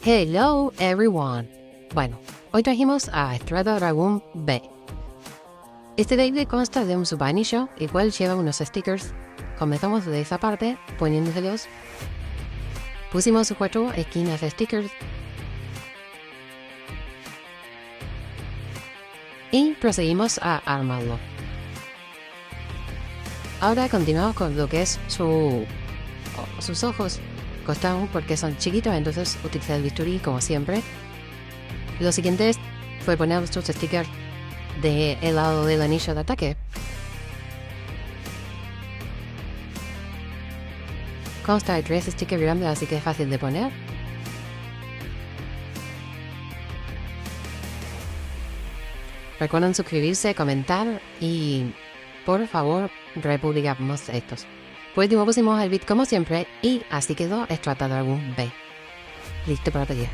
Hello everyone. Bueno, hoy trajimos a Strata Dragoon B. Este Beyblade consta de un subanillo, el cual lleva unos stickers. Comenzamos de esa parte, poniéndoselos. Pusimos 4 esquinas de stickers. Y proseguimos a armarlo. Ahora continuamos con lo que es sus ojos. Costaron porque son chiquitos, entonces utilicé el bisturí como siempre. Lo siguiente fue poner estos stickers del lado del anillo de ataque. Consta de 3 stickers grandes, así que es fácil de poner. Recuerden suscribirse, comentar y por favor republicamos estos. Por último pusimos el bit como siempre y así quedó Strata Dragoon B. Listo para pedir.